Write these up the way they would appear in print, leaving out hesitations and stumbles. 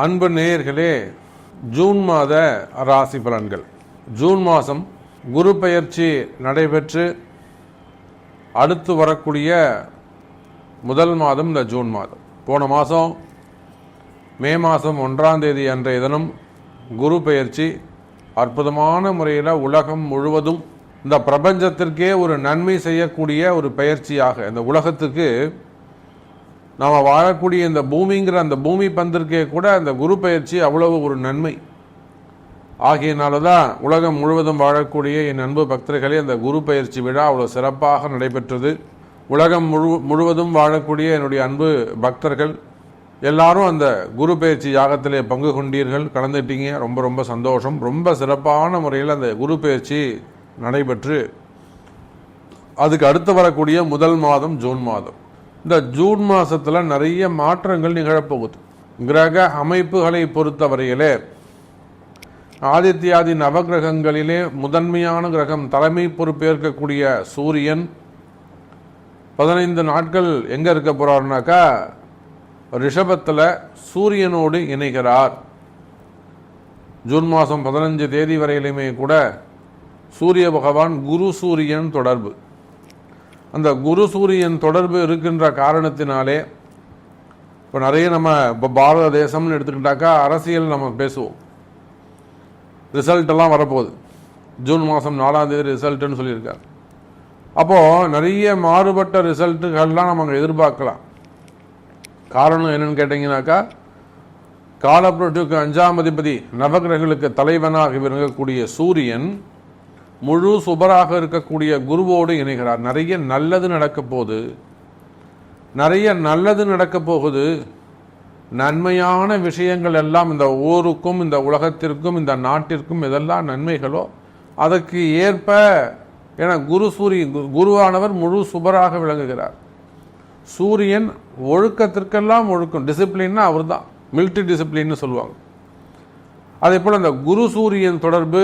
அன்பு நேயர்களே, ஜூன் மாத ராசி பலன்கள். ஜூன் மாதம் குரு பெயர்ச்சி நடைபெற்று அடுத்து வரக்கூடிய முதல் மாதம் இந்த ஜூன் மாதம். போன மாதம் மே மாதம் 1ஆம் தேதி அன்றைய தினம் குரு பெயர்ச்சி அற்புதமான முறையில் உலகம் முழுவதும், இந்த பிரபஞ்சத்திற்கே ஒரு நன்மை செய்யக்கூடிய ஒரு பெயர்ச்சியாக, இந்த உலகத்துக்கு நாம் வாழக்கூடிய இந்த பூமிங்கிற அந்த பூமி பந்திற்கே கூட அந்த குரு பெயர்ச்சி அவ்வளவு ஒரு நன்மை ஆகியனால தான் உலகம் முழுவதும் வாழக்கூடிய என் அன்பு பக்தர்களே, அந்த குரு பெயர்ச்சி விழா அவ்வளோ சிறப்பாக நடைபெற்றது. உலகம் முழுவதும் வாழக்கூடிய என்னுடைய அன்பு பக்தர்கள் எல்லாரும் அந்த குரு பெயர்ச்சி யாகத்திலே பங்கு கொண்டீர்கள், கலந்துட்டீங்க. ரொம்ப ரொம்ப சந்தோஷம். ரொம்ப சிறப்பான முறையில் அந்த குரு பெயர்ச்சி நடைபெற்று அதுக்கு அடுத்து வரக்கூடிய முதல் மாதம் ஜூன் மாதம். இந்த ஜூன் மாதத்தில் நிறைய மாற்றங்கள் நிகழப்போகுது. கிரக அமைப்புகளை பொறுத்தவரையிலே ஆதித்யாதி நவகிரகங்களிலே முதன்மையான கிரகம், தலைமை பொறுப்பேற்கக்கூடிய சூரியன் 15 நாட்கள் எங்கே இருக்க போகிறாருனாக்கா ரிஷபத்தில் சூரியனோடு இணைகிறார். ஜூன் மாதம் 15 தேதி வரையிலுமே கூட சூரிய பகவான் குரு சூரியன் தொடர்பு. அந்த குரு சூரியன் தொடர்பு இருக்கின்ற காரணத்தினாலே இப்போ நிறைய நம்ம இப்போ பாரத தேசம்னு எடுத்துக்கிட்டாக்கா அரசியல் நம்ம பேசுவோம். ரிசல்ட்டெல்லாம் வரப்போகுது. ஜூன் மாதம் 4ஆம் தேதி ரிசல்ட்டுன்னு சொல்லியிருக்காரு. அப்போது நிறைய மாறுபட்ட ரிசல்ட்டுகள்லாம் நம்ம அங்கே எதிர்பார்க்கலாம். காரணம் என்னன்னு கேட்டிங்கனாக்கா, காலப்புரட்டுக்கு 5ஆம் அதிபதி நவகிரகங்களுக்கு தலைவனாக இருக்கக்கூடிய சூரியன் முழு சுபராக இருக்கக்கூடிய குருவோடு இணைகிறார். நிறைய நல்லது நடக்க போகுது. நன்மையான விஷயங்கள் எல்லாம் இந்த ஊருக்கும் இந்த உலகத்திற்கும் இந்த நாட்டிற்கும் எதெல்லாம் நன்மைகளோ அதற்கு ஏற்ப, ஏன்னா குருவானவர் முழு சுபராக விளங்குகிறார். சூரியன் ஒழுக்கத்திற்கெல்லாம் ஒழுக்கம், டிசிப்ளின்னா அவர் தான், மிலிட்ரி டிசிப்ளின்னு சொல்லுவாங்க. அதே போல் இந்த குரு சூரியன் தொடர்பு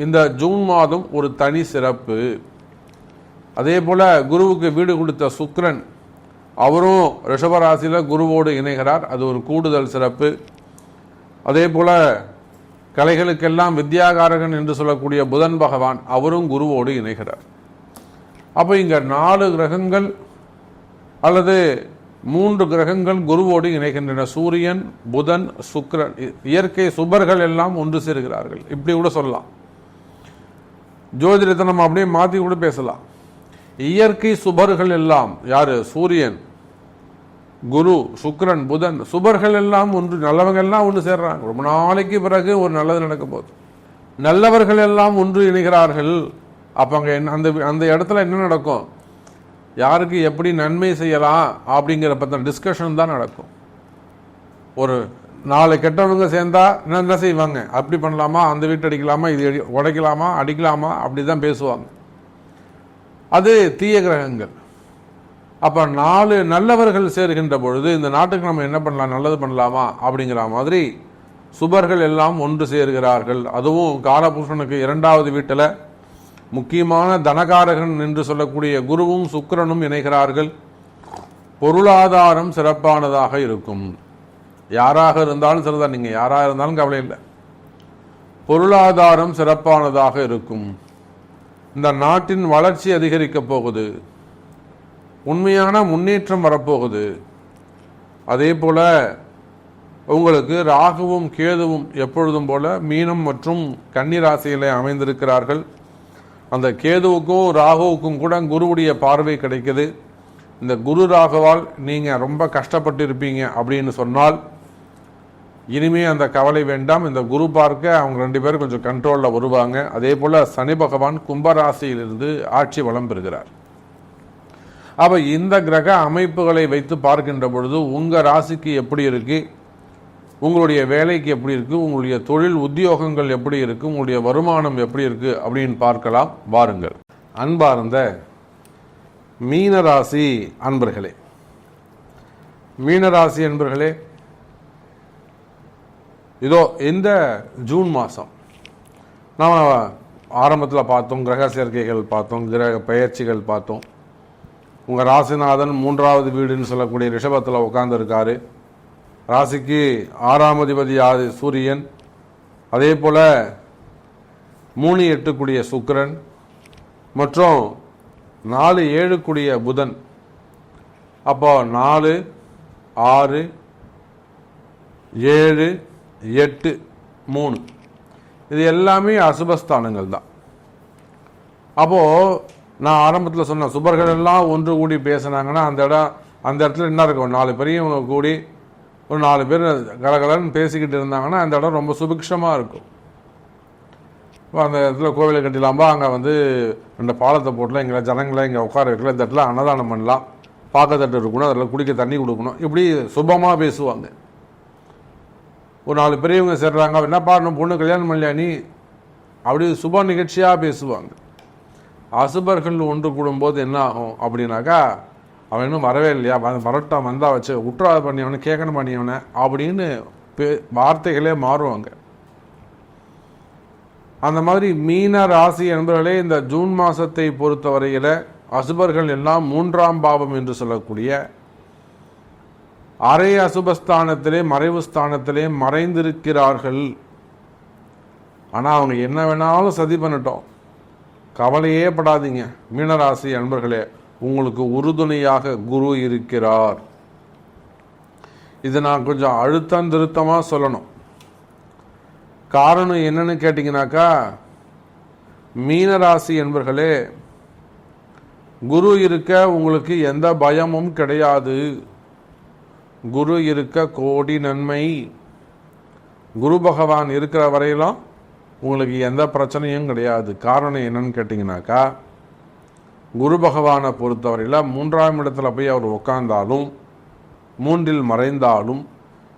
இந்த ஜூன் மாதம் ஒரு தனி சிறப்பு. அதே போல் குருவுக்கு வீடு கொடுத்த சுக்கிரன், அவரும் ரிஷபராசியில் குருவோடு இணைகிறார். அது ஒரு கூடுதல் சிறப்பு. அதே போல் கலைகளுக்கெல்லாம் வித்யாகாரகன் என்று சொல்லக்கூடிய புதன் பகவான், அவரும் குருவோடு இணைகிறார். அப்போ இங்கே 4 கிரகங்கள் அல்லது 3 கிரகங்கள் குருவோடு இணைகின்றன. சூரியன், புதன், சுக்கிரன், இயற்கை சுபர்கள் எல்லாம் ஒன்று சேர்கிறார்கள். இப்படி கூட சொல்லலாம். ஜோதிடத்தை நம்ம அப்படியே மாற்றி கூட பேசலாம். இயற்கை சுபர்கள் எல்லாம் யாரு? சூரியன், குரு, சுக்கிரன், புதன், சுபர்கள் எல்லாம் ஒன்று, நல்லவங்க எல்லாம் ஒன்று சேர்றாங்க. ரொம்ப நாளைக்கு பிறகு ஒரு நல்லது நடக்க போகுது. நல்லவர்கள் எல்லாம் ஒன்று இணைகிறார்கள். அப்போ அங்கே அந்த இடத்துல என்ன நடக்கும்? யாருக்கு எப்படி நன்மை செய்யலாம் அப்படிங்கிற பற்றின டிஸ்கஷன் தான் நடக்கும். ஒரு 4 கெட்டவங்க சேர்ந்தா என்ன செய்வாங்க? அப்படி பண்ணலாமா, அந்த வீட்டு அடிக்கலாமா, இது உடைக்கலாமா, அடிக்கலாமா, அப்படி தான் பேசுவாங்க. அது தீய கிரகங்கள். அப்போ 4 நல்லவர்கள் சேர்கின்ற பொழுது இந்த நாட்டுக்கு நம்ம என்ன பண்ணலாம், நல்லது பண்ணலாமா அப்படிங்கிற மாதிரி சுபர்கள் எல்லாம் ஒன்று சேர்கிறார்கள். அதுவும் காலபுருஷனுக்கு 2வது வீட்டில் முக்கியமான தனகாரகன் என்று சொல்லக்கூடிய குருவும் சுக்கிரனும் இணைகிறார்கள். பொருளாதாரம் சிறப்பானதாக இருக்கும். யாராக இருந்தாலும் சரிதான், நீங்கள் யாராக இருந்தாலும் கவலை இல்லை, பொருளாதாரம் சிறப்பானதாக இருக்கும். இந்த நாட்டின் வளர்ச்சி அதிகரிக்க போகுது. உண்மையான முன்னேற்றம் வரப்போகுது. அதே போல உங்களுக்கு ராகுவும் கேதுவும் எப்பொழுதும் போல மீனம் மற்றும் கன்னி ராசியிலே அமைந்திருக்கிறார்கள். அந்த கேதுவுக்கும் ராகுவுக்கும் கூட குருவுடைய பார்வை கிடைக்குது. இந்த குரு ராகுவால் நீங்கள் ரொம்ப கஷ்டப்பட்டு இருப்பீங்க அப்படின்னு சொன்னால் இனிமே அந்த கவலை வேண்டாம். இந்த குரு பார்க்க அவங்க 2 பேரும் கொஞ்சம் கண்ட்ரோலில் வருவாங்க. அதே போல் சனி பகவான் கும்பராசியிலிருந்து ஆட்சி வளம் பெறுகிறார். அப்போ இந்த கிரக அமைப்புகளை வைத்து பார்க்கின்ற பொழுது உங்கள் ராசிக்கு எப்படி இருக்கு, உங்களுடைய வேலைக்கு எப்படி இருக்கு, உங்களுடைய தொழில் உத்தியோகங்கள் எப்படி இருக்கு, உங்களுடைய வருமானம் எப்படி இருக்கு அப்படின்னு பார்க்கலாம். வாருங்கள். அன்பார்ந்த மீனராசி அன்பர்களே, மீனராசி அன்பர்களே, இதோ இந்த ஜூன் மாதம் நாம் ஆரம்பத்தில் பார்த்தோம், கிரக சேர்க்கைகள் பார்த்தோம், கிரக பெயர்ச்சிகள் பார்த்தோம். உங்கள் ராசிநாதன் 3வது வீடுன்னு சொல்லக்கூடிய ரிஷபத்தில் உட்கார்ந்துருக்காரு. ராசிக்கு 6ஆம் அதிபதி சூரியன், அதே போல் 3-8 கூடிய சுக்கிரன் மற்றும் 4-7 கூடிய புதன். அப்போ 4, 6, 7, 8, 3 இது எல்லாமே அசுபஸ்தானங்கள் தான். அப்போது நான் ஆரம்பத்தில் சொன்ன சுபர்கள் எல்லாம் ஒன்று கூடி பேசினாங்கன்னா அந்த இடத்துல என்ன இருக்கும், 4 பெரியவங்க கூடி ஒரு 4 பேர் கலகலன்னு பேசிக்கிட்டு இருந்தாங்கன்னா அந்த இடம் ரொம்ப சுபிக்ஷமாக இருக்கும். அந்த இடத்துல கோவிலை கட்டிலாம்பா, அங்கே 2 பாலத்தை போட்டலாம், எங்களை ஜனங்களை இங்கே உட்கார வைக்கல, இந்த இடத்துல அன்னதானம் பண்ணலாம், பாக்கத்தட்டு இருக்கணும், அதில் குடிக்க தண்ணி கொடுக்கணும், இப்படி சுபமாக பேசுவாங்க. ஒரு 4 பெரியவங்க சேர்றாங்க, என்னப்பா இன்னும் பொண்ணு கல்யாணம் பண்ணலையா நீ, அப்படி சுப நிகழ்ச்சியாக பேசுவாங்க. அசுபர்கள் ஒன்று கூடும்போது என்ன ஆகும் அப்படின்னாக்கா, அவன் இன்னும் வரவே இல்லையா, வரட்டான், வந்தா வச்சு உற்றாத பண்ணியவனை கேட்கணும் பண்ணியவனை அப்படின்னு வார்த்தைகளே மாறுவாங்க. அந்த மாதிரி மீன ராசி என்பவர்களே இந்த ஜூன் மாதத்தை பொறுத்தவரையில் அசுபர்கள் எல்லாம் 3ஆம் பாவம் என்று சொல்லக்கூடிய அரை அசுபஸ்தானத்திலே மறைவு ஸ்தானத்திலே மறைந்திருக்கிறார்கள். ஆனால் அவங்க என்ன வேணாலும் சதி பண்ணட்டும், கவலையே படாதீங்க மீனராசி அன்பர்களே, உங்களுக்கு உறுதுணையாக குரு இருக்கிறார். இதை நான் கொஞ்சம் அழுத்தம் திருத்தமாக சொல்லணும். காரணம் என்னன்னு கேட்டிங்கனாக்கா, மீனராசி என்பர்களே குரு இருக்க உங்களுக்கு எந்த பயமும் கிடையாது. குரு இருக்க கோடி நன்மை. குரு பகவான் இருக்கிற வரையிலும் உங்களுக்கு எந்த பிரச்சனையும் கிடையாது. காரணம் என்னன்னு கேட்டிங்கனாக்கா, குரு பகவானை பொறுத்தவரையில் 3ஆம் இடத்துல போய் அவர் உட்கார்ந்தாலும் 3இல் மறைந்தாலும்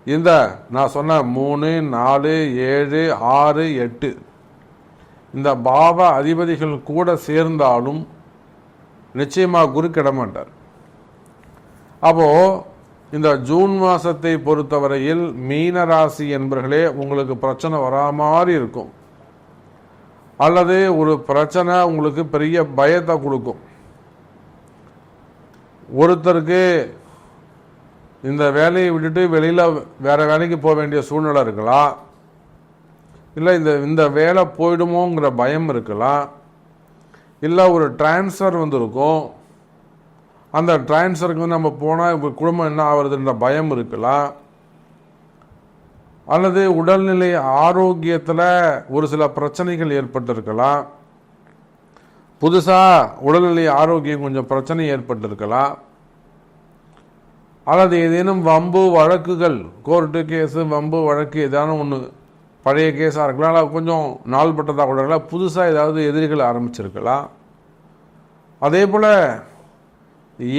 இந்த நான் சொன்ன 3, 4, 7, 6, 8 இந்த பாவ அதிபதிகள் கூட சேர்ந்தாலும் நிச்சயமாக குரு கிடமாட்டார். அப்போது இந்த ஜூன் மாதத்தை பொறுத்தவரையில் மீனராசி என்பர்களே உங்களுக்கு பிரச்சனை வரா மாதிரி இருக்கும், அல்லது ஒரு பிரச்சனை உங்களுக்கு பெரிய பயத்தை கொடுக்கும். ஒருத்தருக்கு இந்த வேலையை விட்டுட்டு வெளியில் வேறு வேலைக்கு போக வேண்டிய சூழ்நிலை இருக்கலாம், இல்லை இந்த வேலை போயிடுமோங்கிற பயம் இருக்கலாம், இல்லை ஒரு டிரான்ஸ்ஃபர் வந்திருக்கும், அந்த டிரான்ஸ்ஃபருக்கு நம்ம போனால் குடும்பம் என்ன ஆகுறதுன்ற பயம் இருக்கலாம், அல்லது உடல்நிலை ஆரோக்கியத்தில் ஒரு சில பிரச்சனைகள் ஏற்பட்டிருக்கலாம், புதுசாக உடல்நிலை ஆரோக்கியம் கொஞ்சம் பிரச்சனை ஏற்பட்டிருக்கலாம், அல்லது ஏதேனும் வம்பு வழக்குகள், கோர்ட்டு கேஸு வம்பு வழக்கு ஏதானும் ஒன்று பழைய கேஸாக இருக்கலாம், அல்லது கொஞ்சம் நாள்பட்டதாக கூட இருக்கலாம், புதுசாக ஏதாவது எதிரிகள் ஆரம்பிச்சிருக்கலாம். அதே போல்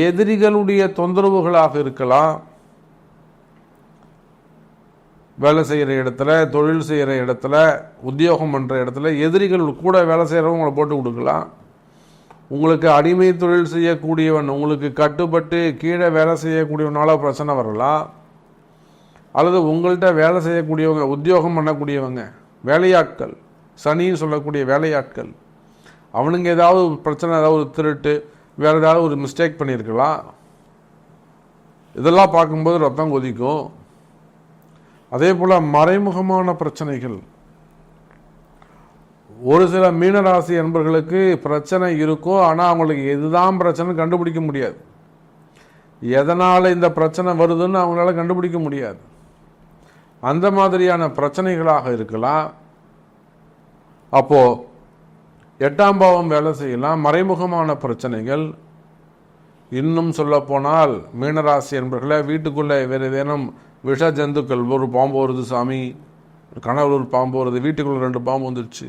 எதிரிகளுடைய தொந்தரவுகளாக இருக்கலாம். வேலை செய்கிற இடத்துல, தொழில் செய்கிற இடத்துல, உத்தியோகம் பண்ணுற இடத்துல எதிரிகள் கூட வேலை செய்கிறவங்களை போட்டு கொடுக்கலாம். உங்களுக்கு அடிமை தொழில் செய்யக்கூடியவன், உங்களுக்கு கட்டுப்பட்டு கீழே வேலை செய்யக்கூடியவனால பிரச்சனை வரலாம். அல்லது உங்கள்கிட்ட வேலை செய்யக்கூடியவங்க, உத்தியோகம் பண்ணக்கூடியவங்க, வேலையாட்கள், சனின்னு சொல்லக்கூடிய வேலையாட்கள், அவனுங்க ஏதாவது பிரச்சனை, ஏதாவது ஒரு திருட்டு, வேறு ஏதாவது ஒரு மிஸ்டேக் பண்ணியிருக்கலாம். இதெல்லாம் பார்க்கும்போது ரத்தம் கொதிக்கும். அதே போல் மறைமுகமான பிரச்சனைகள், ஒரு சில மீனராசி என்பர்களுக்கு பிரச்சனை இருக்கும், ஆனால் அவங்களுக்கு எதுதான் பிரச்சனை கண்டுபிடிக்க முடியாது. எதனால் இந்த பிரச்சனை வருதுன்னு அவங்களால கண்டுபிடிக்க முடியாது. அந்த மாதிரியான பிரச்சனைகளாக இருக்கலாம். அப்போது 8ஆம் பாவம் வேலை செய்யலாம். மறைமுகமான பிரச்சனைகள், இன்னும் சொல்லப்போனால் மீனராசி என்பர்களை வீட்டுக்குள்ளே வேறு ஏதேனும் விஷ ஜந்துக்கள், ஒரு பாம்பு வருது சாமி, கனவுல ஒரு பாம்பு வருது, வீட்டுக்குள்ளே 2 பாம்பு வந்துடுச்சு,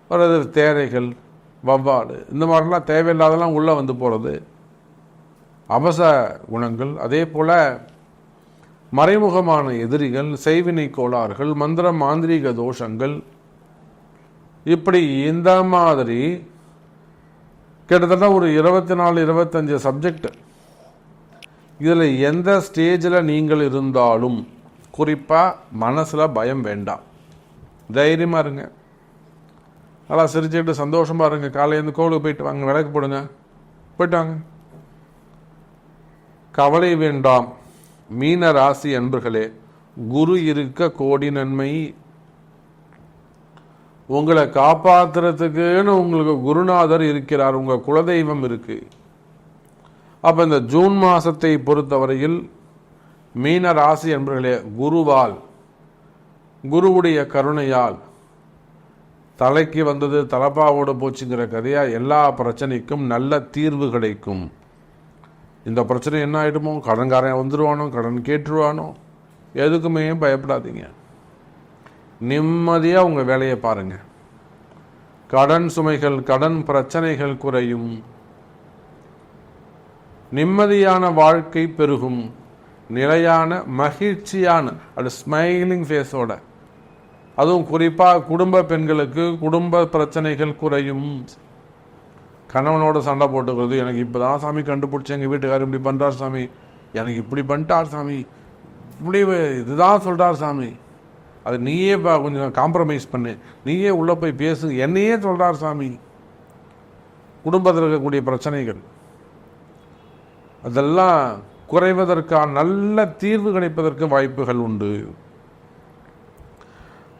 வர்றது தேரைகள், வவ்வாடு, இந்த மாதிரிலாம் தேவையில்லாதெல்லாம் உள்ளே வந்து போகிறது, அபச குணங்கள். அதே போல் மறைமுகமான எதிரிகள், செய்வினை கோளாறுகள், மந்திர மாந்திரீக தோஷங்கள், இப்படி இந்த மாதிரி கிட்டத்தட்ட ஒரு 24-25 சப்ஜெக்ட். இதில் எந்த ஸ்டேஜில் நீங்கள் இருந்தாலும் குறிப்பாக மனசில் பயம் வேண்டாம், தைரியமாக இருங்க, நல்லா சிரிச்சுக்கிட்டு சந்தோஷமாக இருங்க. காலையிலேருந்து கோவிலுக்கு போயிட்டு வாங்க, விளக்கு போடுங்க, போயிட்டு வாங்க, கவலை வேண்டாம். மீன ராசி அன்பர்களே, குரு இருக்க கோடி நன்மை. உங்களை காப்பாத்துறதுக்குன்னு உங்களுக்கு குருநாதர் இருக்கிறார், உங்க குலதெய்வம் இருக்கு. அப்ப இந்த ஜூன் மாசத்தை பொறுத்தவரையில் மீன ராசி அன்பர்களே, குருவால், குருவுடைய கருணையால் தலைக்கு வந்தது தலப்பாவோடு போச்சுங்கிற கதையா எல்லா பிரச்சனைக்கும் நல்ல தீர்வு கிடைக்கும். இந்த பிரச்சனை என்ன ஆயிடுமோ, கடன்காரன் வந்துடுவானோ, கடன் கேட்டுருவானோ, எதுக்குமே பயப்படாதீங்க. நிம்மதியாக உங்கள் வேலையை பாருங்க. கடன் சுமைகள், கடன் பிரச்சனைகள் குறையும். நிம்மதியான வாழ்க்கை பெருகும். நிலையான மகிழ்ச்சியான அது ஸ்மைலிங் ஃபேஸோட, அதுவும் குறிப்பாக குடும்ப பெண்களுக்கு குடும்ப பிரச்சனைகள் குறையும். கணவனோட சண்டை போட்டுக்கிறது, எனக்கு இப்போ தான் சாமி கண்டுபிடிச்சி எங்கள் வீட்டுக்காரர் இப்படி பண்ணுறார் சாமி, எனக்கு இப்படி பண்ணிட்டார் சாமி, இப்படி இதுதான் சொல்கிறார் சாமி, அது நீயே கொஞ்சம் காம்ப்ரமைஸ் பண்ணு, நீயே உள்ளே போய் பேசு, என்னையே சொல்கிறார் சாமி. குடும்பத்தில் இருக்கக்கூடிய பிரச்சனைகள் அதெல்லாம் குறைவதற்கான நல்ல தீர்வு கிடைப்பதற்கு வாய்ப்புகள் உண்டு.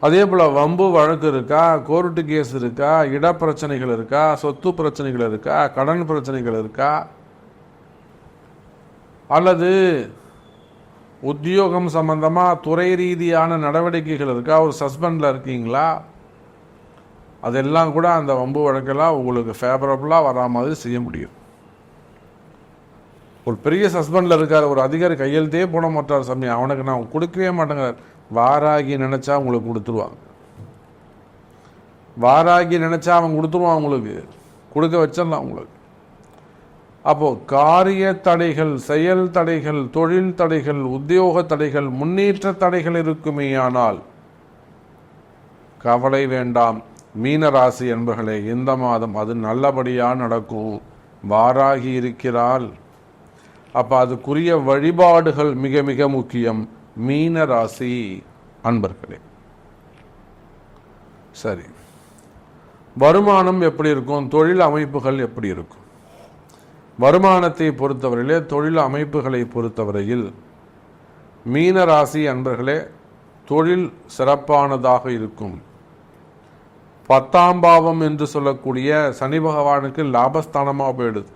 அதே போல் வம்பு வழக்கு இருக்கா, கோர்ட்டு கேஸ் இருக்கா, இடப்பிரச்சனைகள் இருக்கா, சொத்து பிரச்சனைகள் இருக்கா, கடன் பிரச்சனைகள் இருக்கா, அல்லது உத்தியோகம் சம்பந்தமாக துறை ரீதியான நடவடிக்கைகள் இருக்கா, ஒரு சஸ்பெண்டில் இருக்கீங்களா, அதெல்லாம் கூட அந்த வம்பு வழக்கெல்லாம் உங்களுக்கு ஃபேவரபுளாக வரா மாதிரி செய்ய முடியும். ஒரு பெரிய சஸ்பெண்டில் இருக்கார், ஒரு அதிகாரி கையெழுத்தே போட மாட்டார் சாமி, அவனுக்கு நான் கொடுக்கவே மாட்டேங்கிறார், வாராகி நினைச்சா உங்களுக்கு கொடுத்துருவாங்க. வாராகி நினைச்சா அவன் கொடுத்துருவான், உங்களுக்கு கொடுக்க வச்சிடலாம் உங்களுக்கு. அப்போ காரிய தடைகள், செயல் தடைகள், தொழில் தடைகள், உத்தியோக தடைகள், முன்னேற்ற தடைகள் இருக்குமேயானால் கவலை வேண்டாம். மீனராசி என்பர்களே, இந்த மாதம் அது நல்லபடியாக நடக்கும். வாராகி இருக்கிறாள். அப்போ அதுக்குரிய வழிபாடுகள் மிக மிக முக்கியம். மீன ராசி அன்பர்களே, சரி, வருமானம் எப்படி இருக்கும், தொழில் அமைப்புகள் எப்படி இருக்கும்? வருமானத்தை பொறுத்தவரையிலே, தொழில் அமைப்புகளை பொறுத்தவரையில் மீன ராசி அன்பர்களே, தொழில் சிறப்பானதாக இருக்கும். 10ஆம் பாவம் என்று சொல்லக்கூடிய சனி பகவானுக்கு லாபஸ்தானமாக போயிடுது.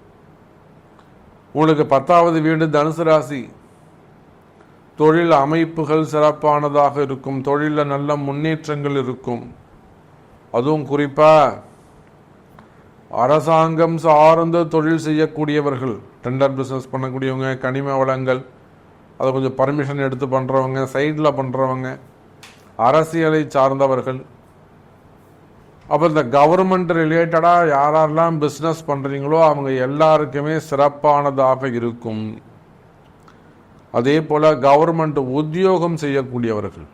உங்களுக்கு 10வது வீடு தனுசு ராசி. தொழில் அமைப்புகள் சிறப்பானதாக இருக்கும். தொழிலில் நல்ல முன்னேற்றங்கள் இருக்கும். அதுவும் குறிப்பாக அரசாங்கம் சார்ந்த தொழில் செய்யக்கூடியவர்கள், டெண்டர் பிஸ்னஸ் பண்ணக்கூடியவங்க, கனிம வளங்கள், அதை கொஞ்சம் பர்மிஷன் எடுத்து பண்ணுறவங்க, சைடில் பண்ணுறவங்க, அரசியலை சார்ந்தவர்கள், அப்போ இந்த கவர்மெண்ட் ரிலேட்டடாக யாரெல்லாம் பிஸ்னஸ் பண்ணுறீங்களோ அவங்க எல்லாருக்குமே சிறப்பானதாக இருக்கும். அதே போல் கவர்மெண்ட் உத்தியோகம் செய்யக்கூடியவர்கள்,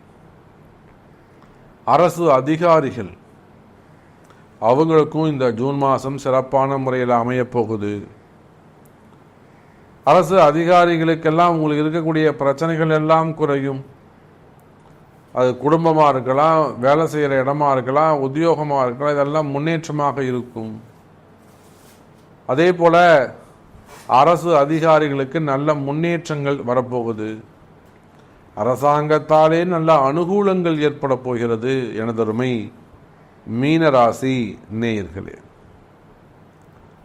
அரசு அதிகாரிகள், அவங்களுக்கும் இந்த ஜூன் மாதம் சிறப்பான முறையில் அமையப்போகுது. அரசு அதிகாரிகளுக்கெல்லாம் உங்களுக்கு இருக்கக்கூடிய பிரச்சனைகள் எல்லாம் குறையும். அது குடும்பமாக இருக்கலாம், வேலை செய்கிற இடமா இருக்கலாம், உத்தியோகமாக இருக்கலாம், இதெல்லாம் முன்னேற்றமாக இருக்கும். அதே போல் அரசு அதிகாரிகளுக்கு நல்ல முன்னேற்றங்கள் வரப்போகுது. அரசாங்கத்தாலே நல்ல அனுகூலங்கள் ஏற்பட போகிறது. எனதருமை மீனராசி நேயர்களே,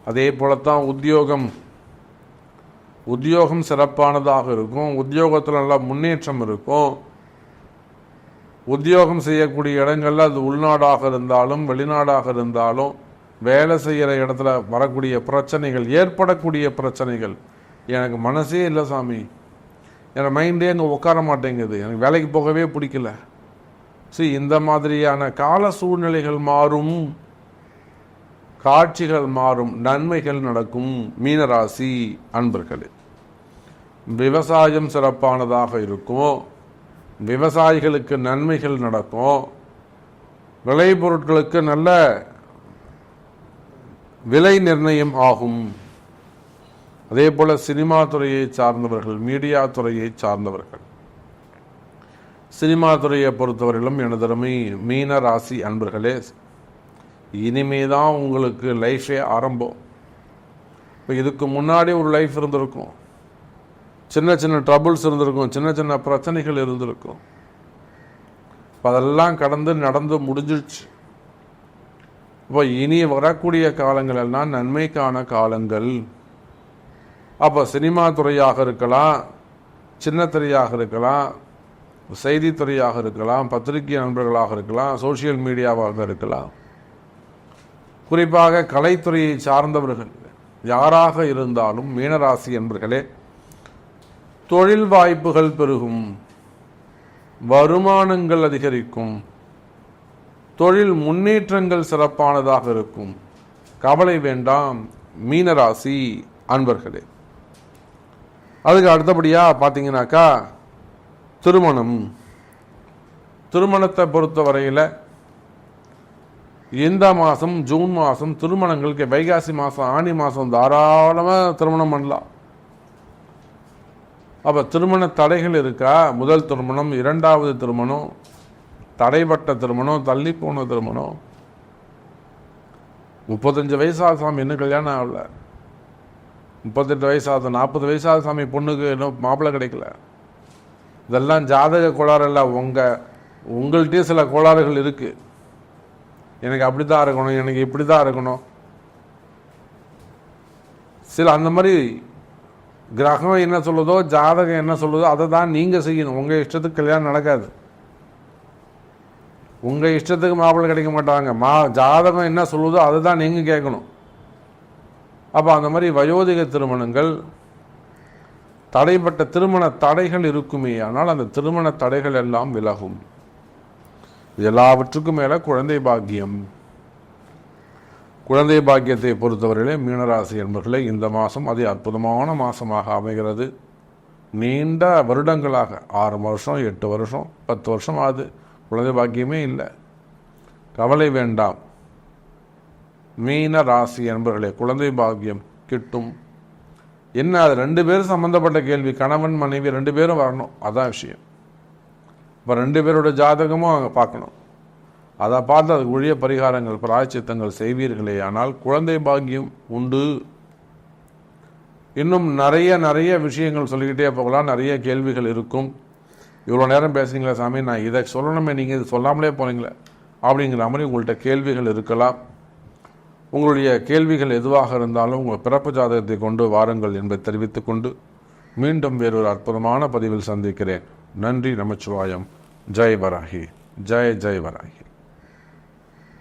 அதே போலத்தான் உத்தியோகம் சிறப்பானதாக இருக்கும். உத்தியோகத்தில் நல்ல முன்னேற்றம் இருக்கும். உத்தியோகம் செய்யக்கூடிய இடங்கள்ல, அது உள்நாடாக இருந்தாலும் வெளிநாடாக இருந்தாலும், வேலை செய்கிற இடத்துல வரக்கூடிய பிரச்சனைகள், ஏற்படக்கூடிய பிரச்சனைகள், எனக்கு மனசே இல்லை சாமி, எனக்கு மைண்டே அங்கே உட்கார மாட்டேங்குது, எனக்கு வேலைக்கு போகவே பிடிக்கல, இந்த மாதிரியான கால சூழ்நிலைகள் மாறும், காட்சிகள் மாறும், நன்மைகள் நடக்கும். மீனராசி அன்பர்களே, விவசாயம் சிறப்பானதாக இருக்கும். விவசாயிகளுக்கு நன்மைகள் நடக்கும். விளைபொருட்களுக்கு நல்ல விலை நிர்ணயம் ஆகும். அதே போல சினிமா துறையை சார்ந்தவர்கள், மீடியா துறையை சார்ந்தவர்கள், சினிமா துறையை பொறுத்தவரையிலும் எனதருமை மீன ராசி அன்பர்களே, இனிமேதான் உங்களுக்கு லைஃபே ஆரம்பம். இப்போ இதுக்கு முன்னாடி ஒரு லைஃப் இருந்திருக்கும். சின்ன சின்ன ட்ரபுள்ஸ் இருந்திருக்கும், சின்ன சின்ன பிரச்சனைகள் இருந்திருக்கும். அதெல்லாம் கடந்து நடந்து முடிஞ்சிடுச்சு. இப்போ இனி வரக்கூடிய காலங்கள் எல்லாம் நன்மைக்கான காலங்கள். அப்போ சினிமா துறையாக இருக்கலாம், சின்ன துறையாக இருக்கலாம், செய்தித்துறையாக இருக்கலாம், பத்திரிகை நண்பர்களாக இருக்கலாம், சோசியல் மீடியாவாக இருக்கலாம், குறிப்பாக கலைத்துறையை சார்ந்தவர்கள் யாராக இருந்தாலும் மீனராசி என்பர்களே, தொழில் வாய்ப்புகள் பெருகும், வருமானங்கள் அதிகரிக்கும், தொழில் முன்னேற்றங்கள் சிறப்பானதாக இருக்கும். கவலை வேண்டாம் மீனராசி அன்பர்களே. அதுக்கு அடுத்தபடியாக பார்த்தீங்கன்னாக்கா திருமணத்தை பொறுத்த வரையில் இந்த மாதம் ஜூன் மாதம் திருமணங்களுக்கு, வைகாசி மாதம் ஆனி மாதம் தாராளமாக திருமணம் பண்ணலாம். அப்போ திருமண தடைகள் இருக்கா? முதல் திருமணம், இரண்டாவது திருமணம், தடைப்பட்ட திருமணம், தள்ளி போன திருமணம், 35 வயசாக சாமி இன்னும் கல்யாணம் ஆகல, 38 வயசாகுது, 40 வயசாக சாமி பொண்ணுக்கு இன்னும் மாப்பிள்ளை கிடைக்கல. இதெல்லாம் ஜாதக கோளாறு இல்லை, உங்கள்கிட்டயே சில கோளாறுகள் இருக்குது. எனக்கு அப்படி தான் இருக்கணும், எனக்கு இப்படி தான் இருக்கணும், சில அந்த மாதிரி கிரகம் என்ன சொல்லுதோ, ஜாதகம் என்ன சொல்லுதோ அதை தான் நீங்கள் செய்யணும். உங்கள் இஷ்டத்துக்கு கல்யாணம் நடக்காது, உங்கள் இஷ்டத்துக்கு மாப்பிள்ளை கிடைக்க மாட்டாங்க. ஜாதகம் என்ன சொல்லுதோ அதை தான் நீங்கள் கேட்கணும். அப்போ அந்த மாதிரி வயோதிக திருமணங்கள், தடைப்பட்ட திருமண தடைகள் இருக்குமே, ஆனால் அந்த திருமண தடைகள் எல்லாம் விலகும். எல்லாவற்றுக்கும் மேலே குழந்தை பாக்கியம். குழந்தை பாக்கியத்தை பொறுத்தவரையிலே மீனராசி என்பவர்களே இந்த மாதம் அதி அற்புதமான மாதமாக அமைகிறது. நீண்ட வருடங்களாக 6 வருஷம் 8 வருஷம் 10 வருஷம் ஆகுது, குழந்தை பாக்கியமே இல்லை. கவலை வேண்டாம் மீன ராசி என்பவர்களே, குழந்தை பாக்கியம் கிட்டும். என்ன, அது 2 பேரும் சம்மந்தப்பட்ட கேள்வி. கணவன் மனைவி 2 பேரும் வரணும், அதான் விஷயம். இப்போ 2 பேரோட ஜாதகமும் அங்கே பார்க்கணும். அதை பார்த்து அதுக்கு உரிய பரிகாரங்கள், பிராயச்சித்தங்கள் செய்வீர்களே ஆனால் குழந்தை பாக்கியம் உண்டு. இன்னும் நிறைய விஷயங்கள் சொல்லிக்கிட்டே போகலாம், நிறைய கேள்விகள் இருக்கும். இவ்வளோ நேரம் பேசுறீங்களா சாமி, நான் இதை சொல்லணுமே, நீங்கள் இது சொல்லாமலே போனீங்களே அப்படிங்கிற மாதிரி உங்கள்கிட்ட கேள்விகள் இருக்கலாம். உங்களுடைய கேள்விகள் எதுவாக இருந்தாலும் உங்கள் பிறப்பு ஜாதகத்தை கொண்டு வாருங்கள் என்பதை தெரிவித்துக்கொண்டு மீண்டும் வேறொரு அற்புதமான பதிவில் சந்திக்கிறேன். நன்றி, நமச்சிவாயம். ஜெய் வராகி, ஜெய் ஜெய் வராகி.